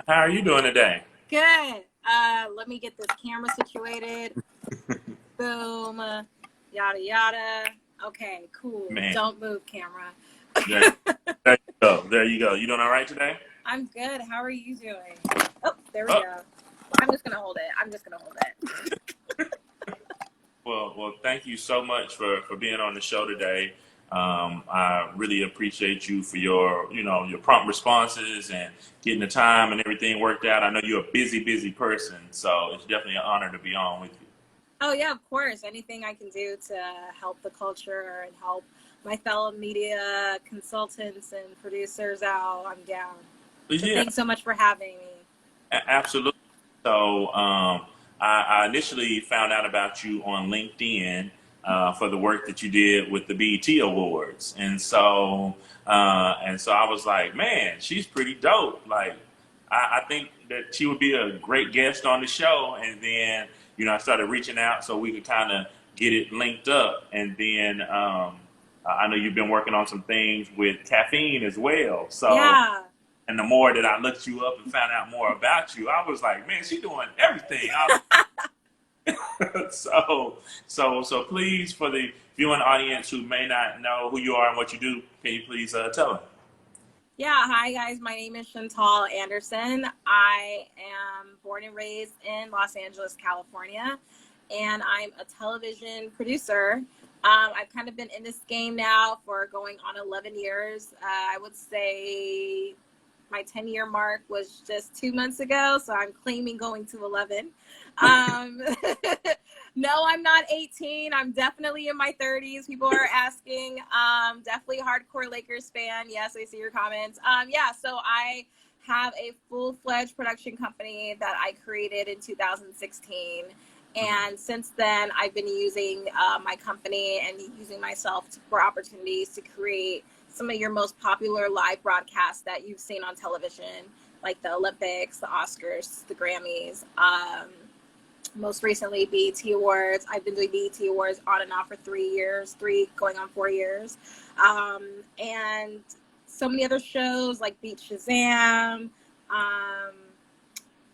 How are you doing today? Good. Let me get this camera situated. Boom. Yada, yada. Okay, cool. Man, Don't move, camera. there, there you go. There you go. You doing all right today? I'm good. How are you doing? Oh, there we Oh, go. I'm just going to hold it. well, thank you so much for being on the show today. I really appreciate you for your prompt responses and getting the time and everything worked out. I know you're a busy person, so it's definitely an honor to be on with you. Oh, yeah, of course. Anything I can do to help the culture and help my fellow media consultants and producers out, I'm down. So Yeah, thanks so much for having me. absolutely. So, I initially found out about you on LinkedIn for the work that you did with the BET Awards, and so I was like, man, she's pretty dope. Like, I think that she would be a great guest on the show. And then, I started reaching out so we could kind of get it linked up. And then I know you've been working on some things with caffeine as well. So. Yeah. And the more that I looked you up and found out more about you, I was like, man, she's doing everything. So please, for the viewing audience who may not know who you are and what you do, can you please tell them? Yeah, hi guys. My name is Shantal Anderson. I am born and raised in Los Angeles, California, and I'm a television producer. I've kind of been in this game now for going on 11 years. I would say my 10-year mark was just 2 months ago, so I'm claiming going to 11. No, I'm not 18. I'm definitely in my 30s. People are asking. Definitely hardcore Lakers fan. Yes, I see your comments. Yeah, so I have a full-fledged production company that I created in 2016. And since then, I've been using my company and using myself for opportunities to create some of your most popular live broadcasts that you've seen on television, like the Olympics, the Oscars, the Grammys, most recently BET Awards. I've been doing BET Awards on and off for 3 years, going on 4 years. And so many other shows like Beat Shazam.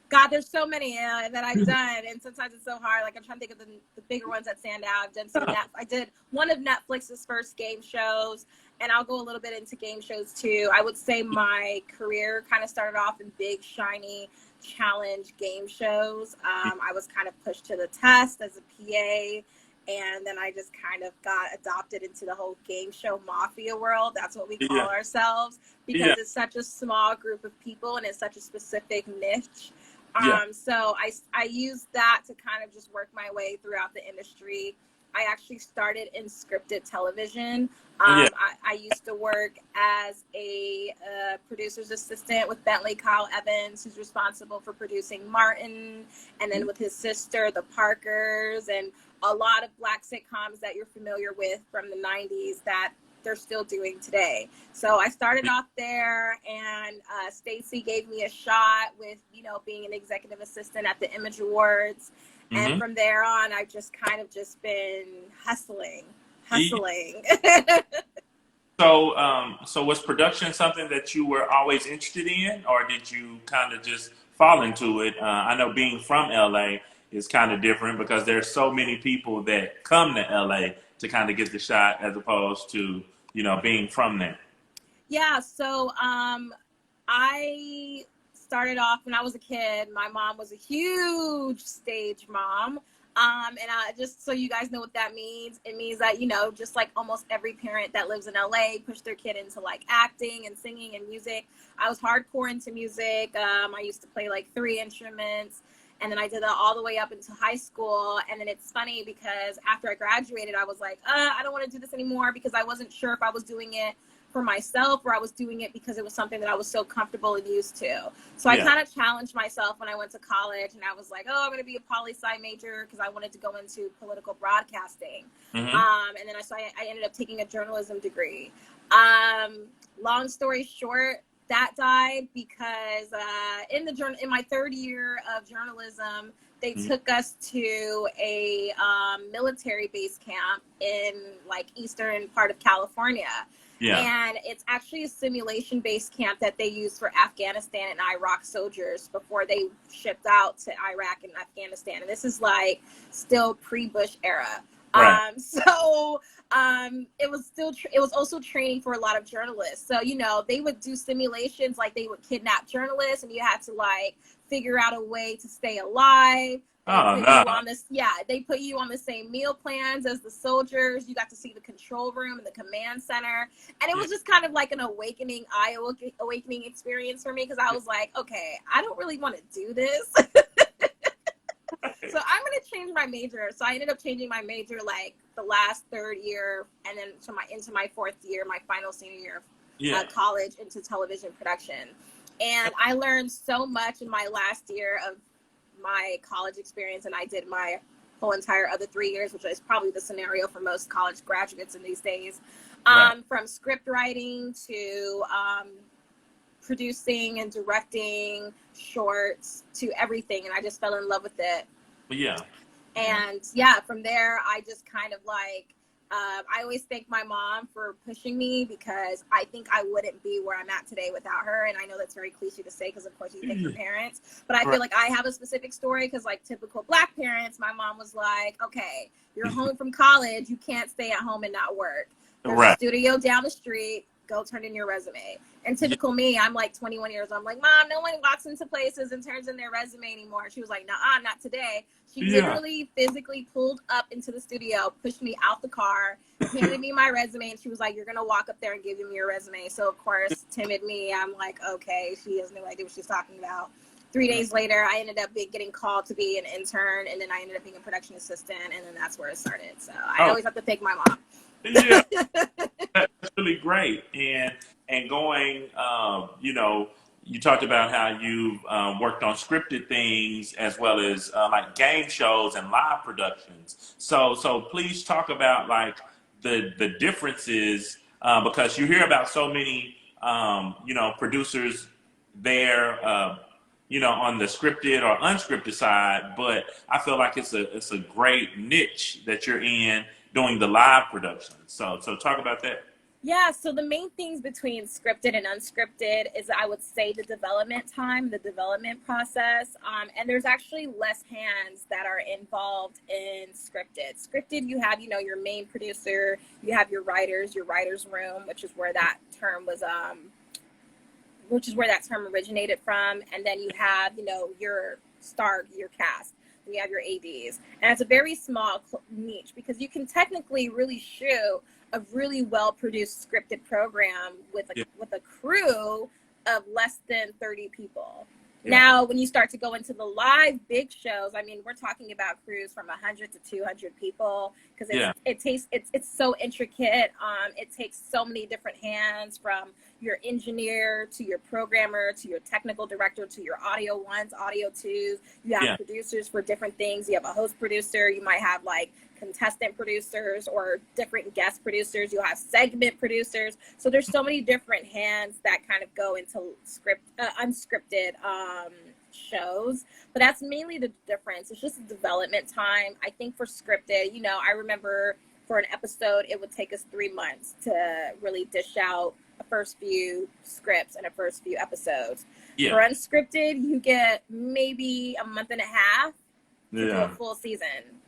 God, there's so many that I've done, and sometimes it's so hard. Like, I'm trying to think of the bigger ones that stand out. I've done some I did one of Netflix's first game shows, and I'll go a little bit into game shows too. I would say my career kind of started off in big, shiny challenge game shows. I was kind of pushed to the test as a PA, and then I just kind of got adopted into the whole game show mafia world. That's what we call ourselves, because it's such a small group of people and it's such a specific niche. So I used that to kind of just work my way throughout the industry. I actually started in scripted television. I used to work as a producer's assistant with Bentley Kyle Evans, who's responsible for producing Martin, and then with his sister, the Parkers, and a lot of Black sitcoms that you're familiar with from the 90s that they're still doing today. So I started off there, and Stacy gave me a shot with, being an executive assistant at the Image Awards. And from there on, I've just kind of just been hustling. So was production something that you were always interested in, or did you kind of just fall into it? I know being from LA is kind of different because there's so many people that come to LA to kind of get the shot as opposed to, being from there. Yeah, so I started off when I was a kid. My mom was a huge stage mom. And just so you guys know what that means, it means that, just like almost every parent that lives in LA pushed their kid into like acting and singing and music. I was hardcore into music. I used to play like 3 instruments. And then I did that all the way up into high school. And then it's funny because after I graduated, I was like, I don't want to do this anymore, because I wasn't sure if I was doing it for myself or I was doing it because it was something that I was so comfortable and used to. So I kind of challenged myself when I went to college, and I was like, I'm going to be a poli-sci major because I wanted to go into political broadcasting. And then I ended up taking a journalism degree. Long story short, that died because in my 3rd year of journalism, they took us to a military base camp in like eastern part of California. Yeah. And it's actually a simulation-based camp that they use for Afghanistan and Iraq soldiers before they shipped out to Iraq and Afghanistan. And this is like still pre-Bush era. Right. It was still it was also training for a lot of journalists. So, you know, they would do simulations, like they would kidnap journalists and you had to like figure out a way to stay alive. Oh, no. They put you on the same meal plans as the soldiers. You got to see the control room and the command center. And it was just kind of like an awakening experience for me, because I was like, okay, I don't really want to do this. So I'm going to change my major. So I ended up changing my major like the last third year, and then into my fourth year, my final senior year of college, into television production. And I learned so much in my last year of my college experience, and I did my whole entire other 3 years, which is probably the scenario for most college graduates in these days. From script writing to producing and directing shorts to everything, and I just fell in love with it. Yeah. And from there, I just kind of like, I always thank my mom for pushing me, because I think I wouldn't be where I'm at today without her. And I know that's very cliche to say, because of course you thank your parents, but I feel like I have a specific story, because like typical Black parents, my mom was like, okay, you're home from college, you can't stay at home and not work. There's a studio down the street, go turn in your resume. And typical me, I'm like 21 years old. I'm like, Mom, no one walks into places and turns in their resume anymore. She was like, nah, not today. She literally physically pulled up into the studio, pushed me out the car, handed me my resume, and she was like, you're going to walk up there and give me your resume. So, of course, timid me, I'm like, okay, she has no idea what she's talking about. 3 days later, I ended up getting called to be an intern, and then I ended up being a production assistant, and then that's where it started. So I always have to thank my mom. Yeah, that's really great. And going, you know, you talked about how you worked on scripted things as well as like game shows and live productions. So please talk about like the differences, because you hear about so many you know, producers there, you know, on the scripted or unscripted side, but I feel like it's a great niche that you're in doing the live production. So talk about that. Yeah, so the main things between scripted and unscripted is, I would say, the development time, the development process. And there's actually less hands that are involved in scripted. Scripted, you have, you know, your main producer, you have your writers, your writer's room, which is where that term originated from. And then you have, you know, your cast. You have your ADs. And it's a very small niche, because you can technically really shoot a really well-produced scripted program with a crew of less than 30 people. Now, when you start to go into the live big shows, I mean, we're talking about crews from 100 to 200 people, because it's so intricate. It takes so many different hands, from your engineer to your programmer to your technical director to your audio ones, audio twos. You have producers for different things. You have a host producer. You might have like contestant producers or different guest producers. You'll have segment producers. So there's so many different hands that kind of go into unscripted shows, but that's mainly the difference. It's just the development time. I think for scripted, you know, I remember for an episode, it would take us 3 months to really dish out a first few scripts and a first few episodes. For unscripted, you get maybe a month and a half to do a full season.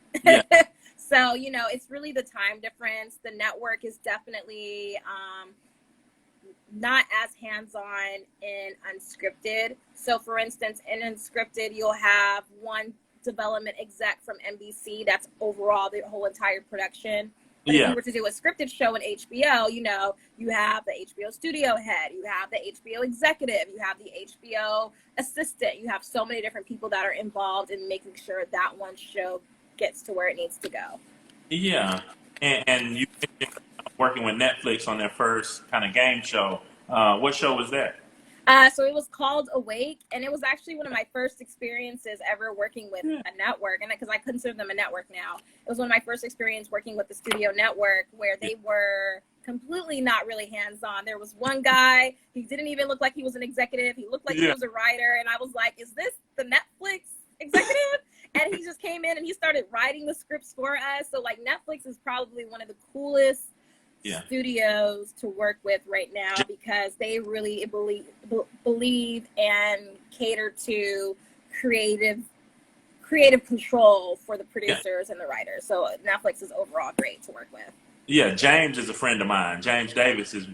So, you know, it's really the time difference. The network is definitely not as hands-on in unscripted. So, for instance, in unscripted, you'll have one development exec from NBC that's overall the whole entire production. But if you were to do a scripted show in HBO, you know, you have the HBO studio head, you have the HBO executive, you have the HBO assistant. You have so many different people that are involved in making sure that one show gets to where it needs to go. Yeah, and you mentioned working with Netflix on their first kind of game show. What show was that? So it was called Awake, and it was actually one of my first experiences ever working with a network, and because I consider them a network now. It was one of my first experiences working with the studio network, where they were completely not really hands-on. There was one guy, he didn't even look like he was an executive. He looked like he was a writer, and I was like, is this the Netflix executive? And he just came in and he started writing the scripts for us. So like Netflix is probably one of the coolest Yeah. studios to work with right now because they really believe and cater to creative control for the Yeah. producers and the writers. So Netflix is overall great to work with. Yeah. James is a friend of mine. James Davis is,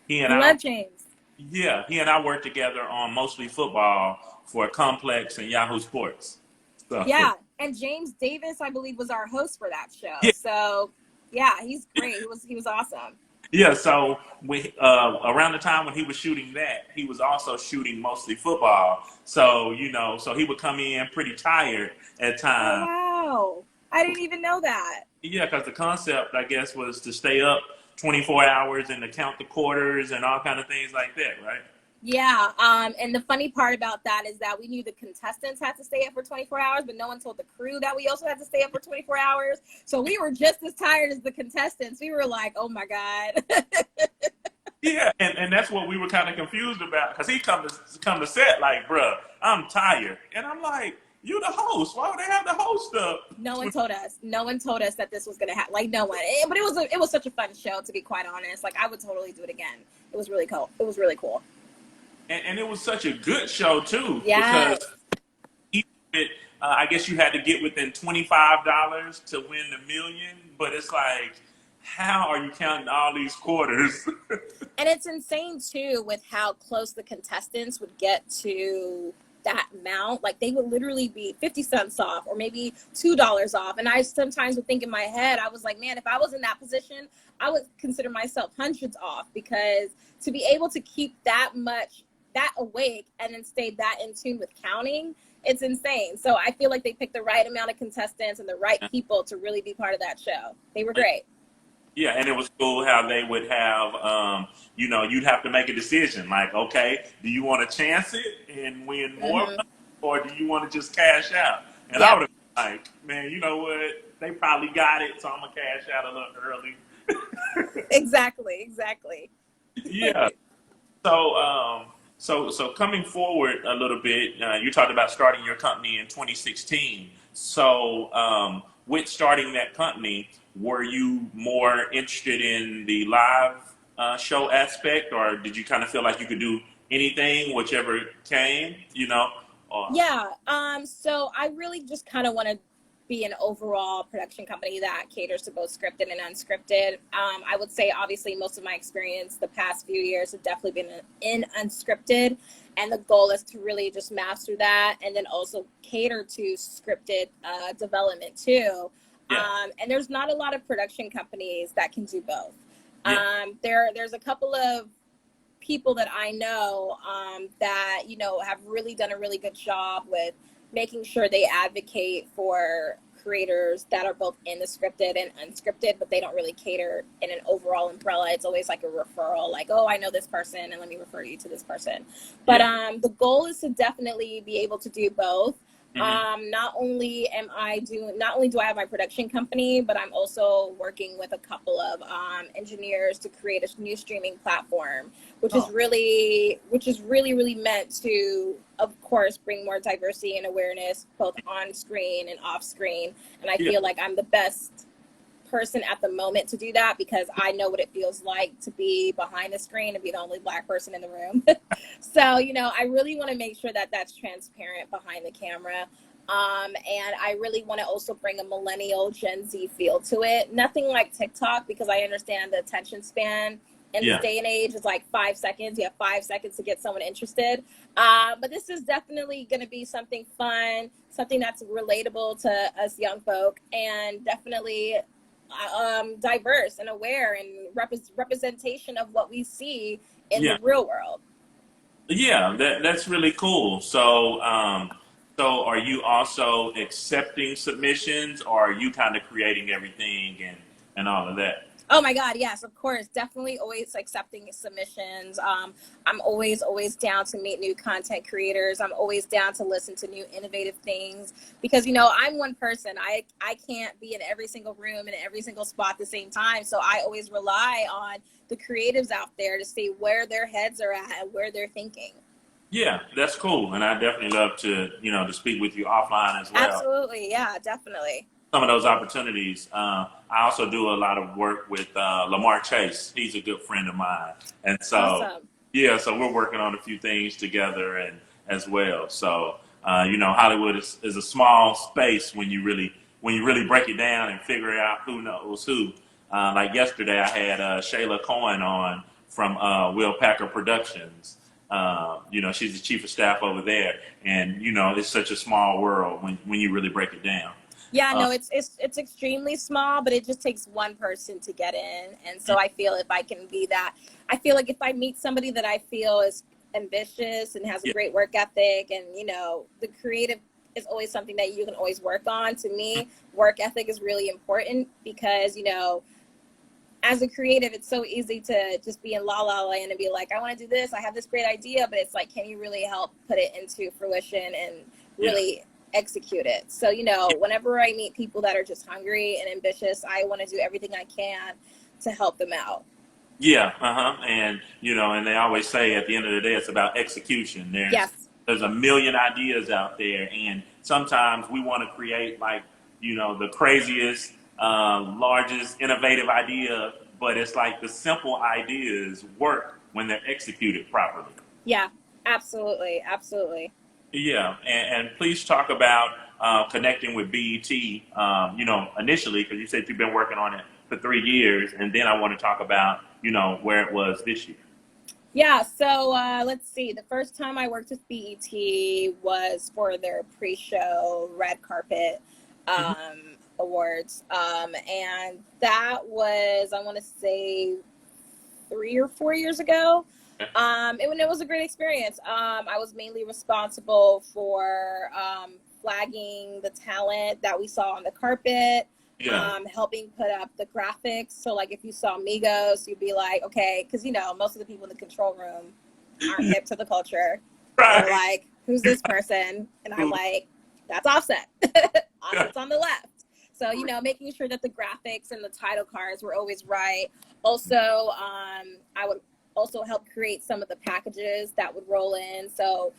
he and I, Love James. yeah, he and I worked together on mostly football for Complex and Yahoo Sports. So, Yeah, and James Davis, I believe, was our host for that show. yeah. So, yeah, he's great. He was awesome. Yeah, so around the time when he was shooting that, he was also shooting mostly football. So, so he would come in pretty tired at Oh times. wow, I didn't even know that. Yeah, because the concept, I guess, was to stay up 24 hours and to count the quarters and all kind of things like that, right? Yeah, and the funny part about that is that we knew the contestants had to stay up for 24 hours, but no one told the crew that we also had to stay up for 24 hours. So we were just as tired as the contestants. We were like, oh my God. Yeah, and that's what we were kind of confused about because he come to set like, bruh, I'm tired, and I'm like, you the host. Why would they have the host up? No one told us. No one told us that this was gonna happen. Like no one. But it was such a fun show, to be quite honest. Like I would totally do it again. It was really cool. It was really cool. And it was such a good show too Yes. because I guess you had to get within $25 to win the million, but it's like, how are you counting all these quarters? And it's insane too with how close the contestants would get to that amount. Like they would literally be 50 cents off or maybe $2 off. And I sometimes would think in my head, I was like, man, if I was in that position, I would consider myself hundreds off, because to be able to keep that awake and then stay that in tune with counting, it's insane. So I feel like they picked the right amount of contestants and the right people to really be part of that show. They were great. Yeah, and it was cool how they would have, you'd have to make a decision. Like, okay, do you want to chance it and win more money, or do you want to just cash out? And I would have been like, man, you know what? They probably got it, so I'm going to cash out a little early. Exactly. Yeah. So coming forward a little bit, you talked about starting your company in 2016. So with starting that company, were you more interested in the live show aspect, or did you kind of feel like you could do anything, whichever came, Yeah. So I really just kind of want to be an overall production company that caters to both scripted and unscripted. I would say, obviously, most of my experience the past few years have definitely been in unscripted. And the goal is to really just master that and then also cater to scripted development, too. Yeah. And there's not a lot of production companies that can do both. Yeah. There's a couple of people that I know that, have really done a really good job with making sure they advocate for creators that are both in the scripted and unscripted, but they don't really cater in an overall umbrella. It's always like a referral, like, oh, I know this person and let me refer you to this person. But the goal is to definitely be able to do both. Not only do I have my production company, but I'm also working with a couple of engineers to create a new streaming platform, which is really meant to, of course, bring more diversity and awareness both on screen and off screen. And I feel like I'm the best person at the moment to do that, because I know what it feels like to be behind the screen and be the only Black person in the room. So, I really want to make sure that that's transparent behind the camera. And I really want to also bring a millennial Gen Z feel to it. Nothing like TikTok, because I understand the attention span in this day and age is like 5 seconds. You have 5 seconds to get someone interested. But this is definitely going to be something fun, something that's relatable to us young folk, and definitely diverse and aware and representation of what we see in the real world. Yeah, that's really cool. So, so are you also accepting submissions, or are you kind of creating everything and all of that? Oh my God, yes, of course. Definitely always accepting submissions. I'm always down to meet new content creators. I'm always down to listen to new innovative things, because, I'm one person. I can't be in every single room and every single spot at the same time. So I always rely on the creatives out there to see where their heads are at and where they're thinking. Yeah, that's cool. And I definitely love to, to speak with you offline as well. Absolutely. Yeah, definitely. some of those opportunities. I also do a lot of work with Lamar Chase. He's a good friend of mine, and so Awesome. yeah, so we're working on a few things together and as well. So Hollywood is a small space when you really break it down and figure out who knows who. Like yesterday, I had Shayla Cohen on from Wilshire Productions. She's the chief of staff over there, and it's such a small world when you really break it down. Yeah, Uh, no, it's extremely small, but it just takes one person to get in. And so I feel if I can be that, I feel like if I meet somebody that I feel is ambitious and has a yeah, great work ethic, and the creative is always something that you can always work on. To me, work ethic is really important because as a creative, it's so easy to just be in la la land and be like, I want to do this, I have this great idea, but it's like, can you really help put it into fruition and yeah, really execute it? So, whenever I meet people that are just hungry and ambitious, I want to do everything I can to help them out. yeah, and and they always say at the end of the day, it's about execution. Yes. There's a million ideas out there, and sometimes we want to create like the craziest, largest, innovative idea, but it's like the simple ideas work when they're executed properly. Yeah, absolutely. Absolutely. Yeah, and please talk about connecting with BET. Initially, because you said you've been working on it for 3 years, and then I want to talk about where it was this year. Yeah, so let's see. The first time I worked with BET was for their pre-show red carpet Hmm. awards, and that was, I want to say, 3 or 4 years ago. It was a great experience. I was mainly responsible for flagging the talent that we saw on the carpet, Yeah, helping put up the graphics. So, like, if you saw Migos, you'd be like, okay, because most of the people in the control room aren't hip to the culture. They're right. like, who's this person? And I'm like, that's Offset. Yeah, Offset's on the left. So, making sure that the graphics and the title cards were always right. Also, I would also help create some of the packages that would roll in. So,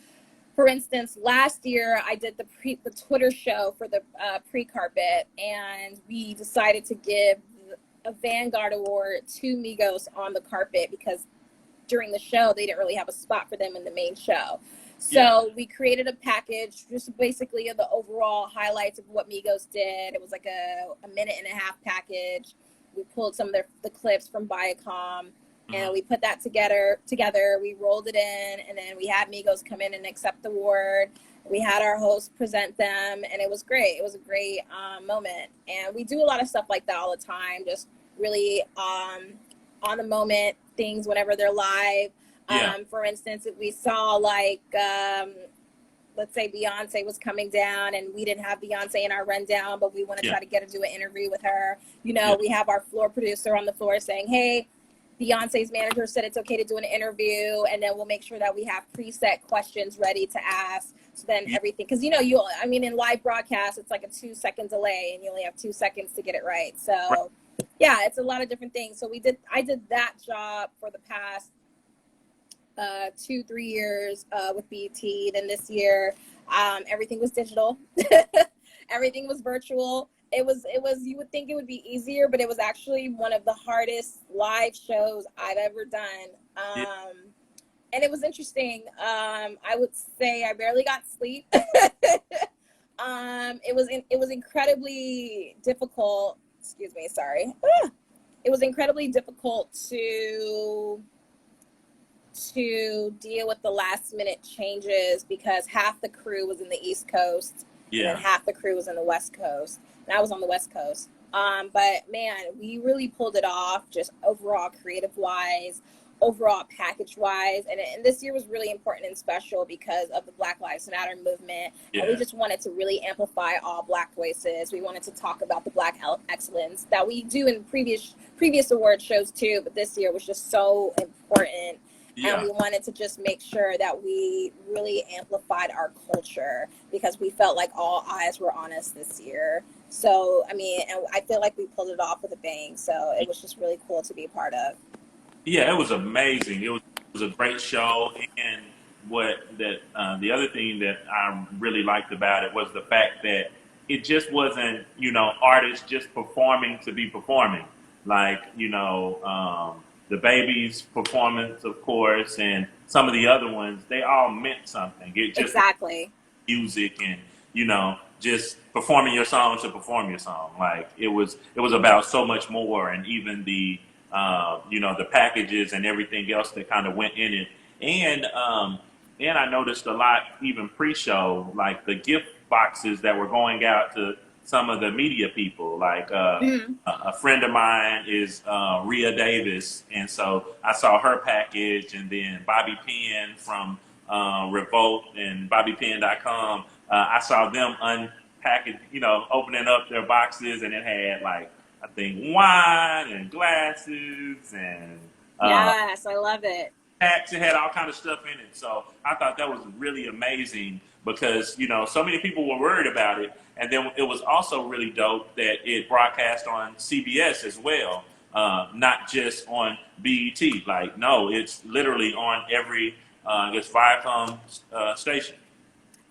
for instance, last year I did the Twitter show for the pre-carpet, and we decided to give a Vanguard Award to Migos on the carpet because during the show they didn't really have a spot for them in the main show. yeah, So we created a package just basically of the overall highlights of what Migos did. It was like a minute and a half package. We pulled some of the clips from Viacom, and hmm, we put that together. We rolled it in, and then we had Migos come in and accept the award. We had our host present them, and it was great. It was a great moment. And we do a lot of stuff like that all the time, just really on the moment things whenever they're live. yeah, For instance, if we saw like, let's say Beyonce was coming down and we didn't have Beyonce in our rundown, but we want to yeah, try to get her to do an interview with her. yeah, We have our floor producer on the floor saying, hey, Beyonce's manager said it's okay to do an interview, and then we'll make sure that we have preset questions ready to ask. So then yeah, everything, because in live broadcast, it's like a 2-second delay, and you only have 2 seconds to get it right. right, So yeah, it's a lot of different things. So I did that job for the past 2-3 years with BT. Then this year, everything was digital. Everything was virtual. It was you would think it would be easier, but it was actually one of the hardest live shows I've ever done. yeah, And it was interesting. I would say I barely got sleep. It was incredibly difficult. Excuse me, sorry. It was incredibly difficult to deal with the last minute changes because half the crew was in the East Coast and then yeah, half the crew was in the West Coast. And I was on the West Coast. But man, we really pulled it off just overall creative wise, overall package wise. And this year was really important and special because of the Black Lives Matter movement. And we yeah, just wanted to really amplify all Black voices. We wanted to talk about the Black excellence that we do in previous award shows too. But this year was just so important. And yeah. we wanted to just make sure that we really amplified our culture because we felt like all eyes were on us this year. So, and I feel like we pulled it off with a bang. So it was just really cool to be a part of. Yeah, it was amazing. It was a great show, and the other thing that I really liked about it was the fact that it just wasn't, artists just performing to be performing. Like, the baby's performance, of course, and some of the other ones, they all meant something. It just Exactly. music and just performing your song to perform your song. Like it was about so much more, and even the packages and everything else that kind of went in it. And I noticed a lot even pre-show, like the gift boxes that were going out to some of the media people. Like Mhm. a friend of mine is Rhea Davis, and so I saw her package, and then Bobby Penn from Revolt and BobbyPen.com. I saw them unpacking, opening up their boxes, and it had like I think wine and glasses and Yes, I love it. packs. It had all kind of stuff in it. So I thought that was really amazing because so many people were worried about it, and then it was also really dope that it broadcast on CBS as well, not just on BET. Like no, it's literally on every I guess Viacom station.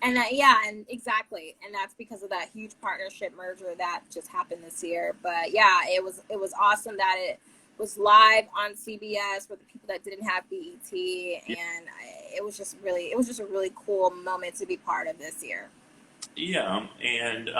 And yeah, and exactly, and that's because of that huge partnership merger that just happened this year. But yeah, it was awesome that it was live on CBS for the people that didn't have BET, and it was just a really cool moment to be part of this year. Yeah, and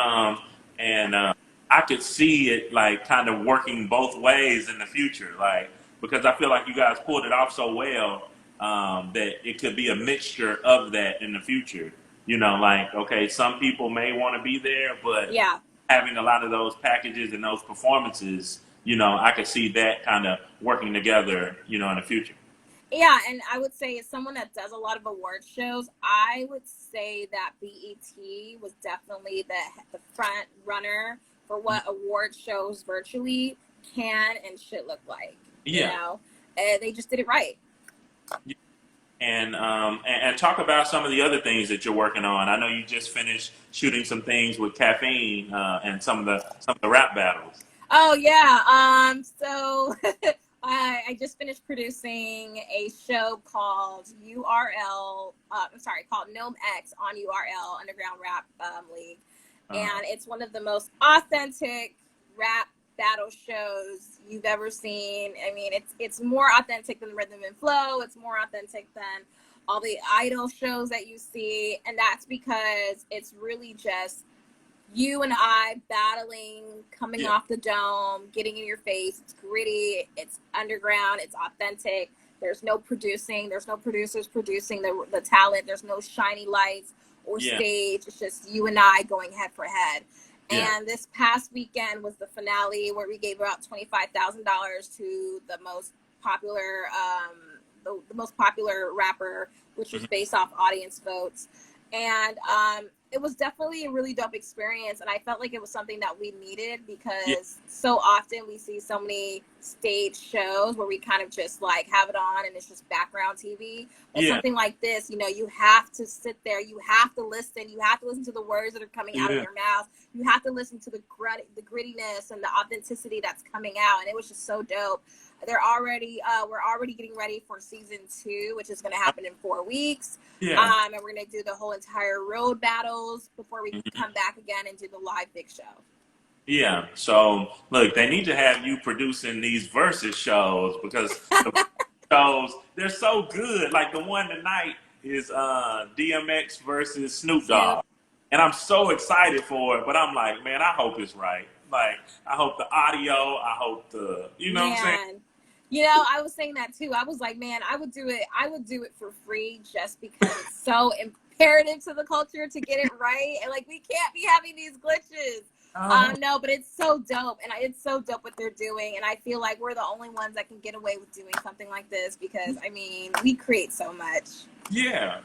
I could see it like kind of working both ways in the future, like because I feel like you guys pulled it off so well that it could be a mixture of that in the future. Like okay, some people may want to be there, but Yeah. having a lot of those packages and those performances, I could see that kind of working together, in the future. Yeah, and I would say as someone that does a lot of award shows, I would say that BET was definitely the front runner for what award shows virtually can and should look like. Yeah. And they just did it right. And talk about some of the other things that you're working on. I know you just finished shooting some things with Caffeine and some of the rap battles. Oh yeah. So I just finished producing a show called URL. I'm sorry, called Gnome X on URL Underground Rap League, Uh, and it's one of the most authentic rap battle shows you've ever seen. I mean, it's more authentic than Rhythm and Flow. It's more authentic than all the idol shows that you see, and that's because it's really just you and I battling, coming yeah, off the dome, getting in your face. It's gritty, it's underground, it's authentic. There's no producing, there's no producers producing the talent, there's no shiny lights or yeah, stage. It's just you and I going head for head. yeah, And this past weekend was the finale where we gave out $25,000 to the most popular, the most popular rapper, which was mhm, based off audience votes. And it was definitely a really dope experience, and I felt like it was something that we needed yeah, because so often we see so many stage shows where we kind of just like have it on and it's just background TV. But yeah, something like this, you have to sit there, you have to listen to the words that are coming out of yeah, your mouth, you have to listen to the grittiness and the authenticity that's coming out, and it was just so dope. We're already getting ready for season 2, which is going to happen in 4 weeks. yeah. And we're going to do the whole entire road battles before we Mhm. come back again and do the live big show. Yeah. So look, they need to have you producing these versus shows because the shows they're so good. Like the one tonight is DMX versus Snoop Snoop. Dogg, and I'm so excited for it. But I'm like, man, I hope it's right. Like I hope the audio. I hope what I'm saying. Man, I was saying that too. I was like, man, I would do it. I would do it for free just because it's so imperative to the culture to get it right. And like, we can't be having these glitches. Oh, No, but it's so dope, and it's so dope what they're doing. And I feel like we're the only ones that can get away with doing something like this because I mean, we create so much. yeah.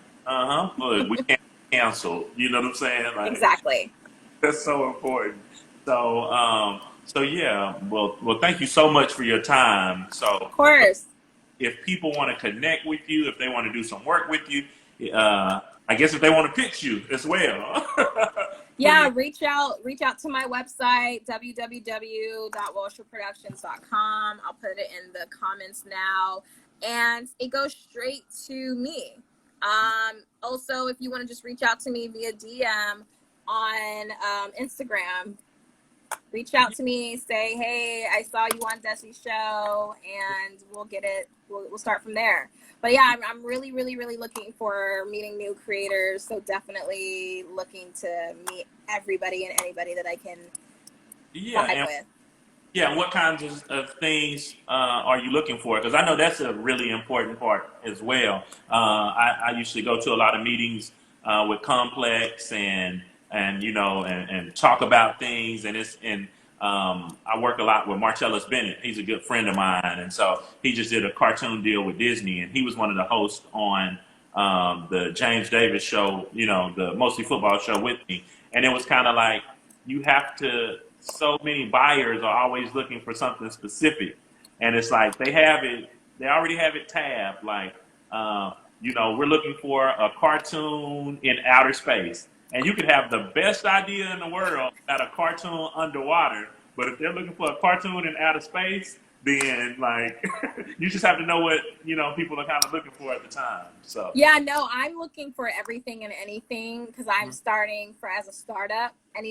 Look, we can't cancel. You know what I'm saying? Like Exactly. that's so important. So yeah. Well, thank you so much for your time. Of So course. if people want to connect with you, if they want to do some work with you, I guess if they want to pitch you as well. for Yeah, your, reach out to my website, www.wilshireproductions.com. I'll put it in the comments now, and it goes straight to me. Also, if you want to just reach out to me via DM, on Instagram. Reach out to me, say, hey, I saw you on Dessie's show, and we'll get it. We'll start from there. But yeah, I'm really, really, really looking for meeting new creators. So definitely looking to meet everybody and anybody that I can vibe with. Yeah, what kinds of things are you looking for? Because I know that's a really important part as well. I usually go to a lot of meetings with Complex and you know and talk about things, and I work a lot with Marcellus Bennett. He's a good friend of mine, and so he just did a cartoon deal with Disney, and he was one of the hosts on the James Davis show, you know, the Mostly Football show with me, and it was kind of like you have to. So many buyers are always looking for something specific, and it's like they already have it tabbed. Like, you know, we're looking for a cartoon in outer space, and you could have the best idea in the world at a cartoon underwater, but if they're looking for a cartoon in outer space, then like you just have to know what people are kind of looking for at the time. So yeah, no, I'm looking for everything and anything because I'm starting as a startup, and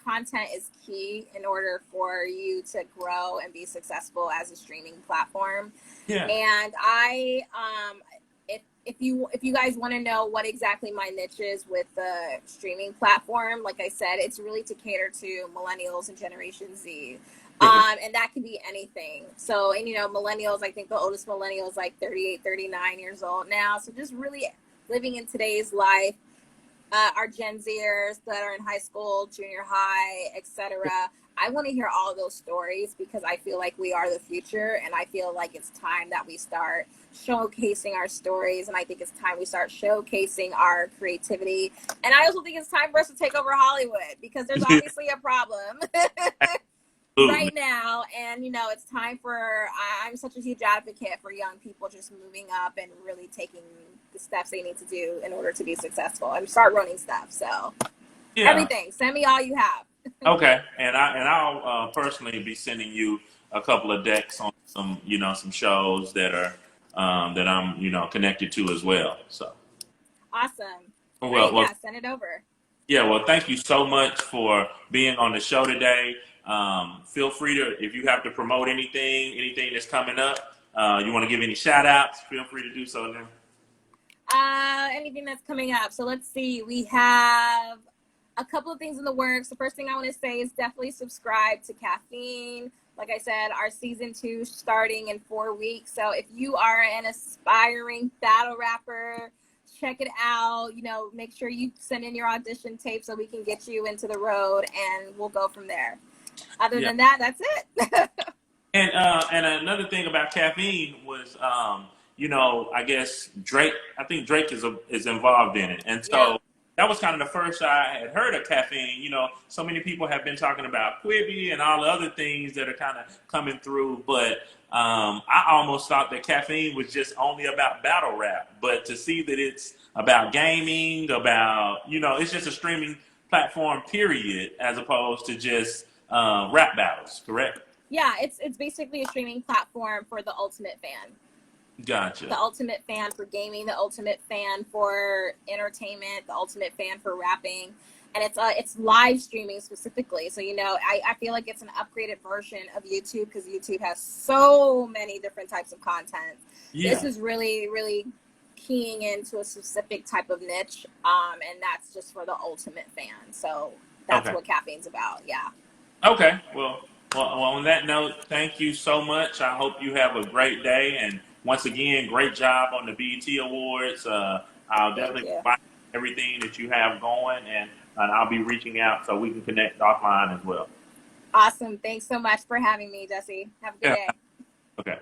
content is key in order for you to grow and be successful as a streaming platform. Yeah. And I if you guys want to know what exactly my niche is with the streaming platform, like I said, it's really to cater to millennials and Generation Z. And that can be anything. So, and millennials, I think the oldest millennial is like 38, 39 years old now. So just really living in today's life. Our Gen Zers that are in high school, junior high, etc. I want to hear all those stories because I feel like we are the future, and I feel like it's time that we start showcasing our stories, and I think it's time we start showcasing our creativity. And I also think it's time for us to take over Hollywood because there's obviously a problem right now, and it's time for. I'm such a huge advocate for young people just moving up and really taking the steps they need to do in order to be successful and start running stuff. So everything, send me all you have. Okay, and I'll personally be sending you a couple of decks on some shows that are that I'm connected to as well. So awesome. Well, yeah, send it over. Yeah, well, thank you so much for being on the show today. Feel free to, if you have to promote anything that's coming up, you want to give any shout outs, feel free to do so now. Anything that's coming up. So let's see. We have a couple of things in the works. The first thing I want to say is definitely subscribe to Caffeine. Like I said, our season 2 starting in 4 weeks. So if you are an aspiring battle rapper, check it out. Make sure you send in your audition tape so we can get you into the road, and we'll go from there. Other than that, that's it. And another thing about Caffeine was, I guess Drake. I think Drake is involved in it, and so that was kind of the first I had heard of Caffeine. So many people have been talking about Quibi and all the other things that are kind of coming through, but I almost thought that Caffeine was just only about battle rap. But to see that it's about gaming, it's just a streaming platform, period, as opposed to just rap battles, correct? Yeah, it's basically a streaming platform for the ultimate fan. Gotcha. The ultimate fan for gaming, the ultimate fan for entertainment, the ultimate fan for rapping. And it's live streaming specifically. So, I feel like it's an upgraded version of YouTube because YouTube has so many different types of content. Yeah. This is really, really keying into a specific type of niche. And that's just for the ultimate fan. So that's what Caffeine's about. Yeah. Okay. Well, on that note, thank you so much. I hope you have a great day. And once again, great job on the BET Awards. I'll definitely buy everything that you have going, and I'll be reaching out so we can connect offline as well. Awesome. Thanks so much for having me, Dessie. Have a good day. Okay.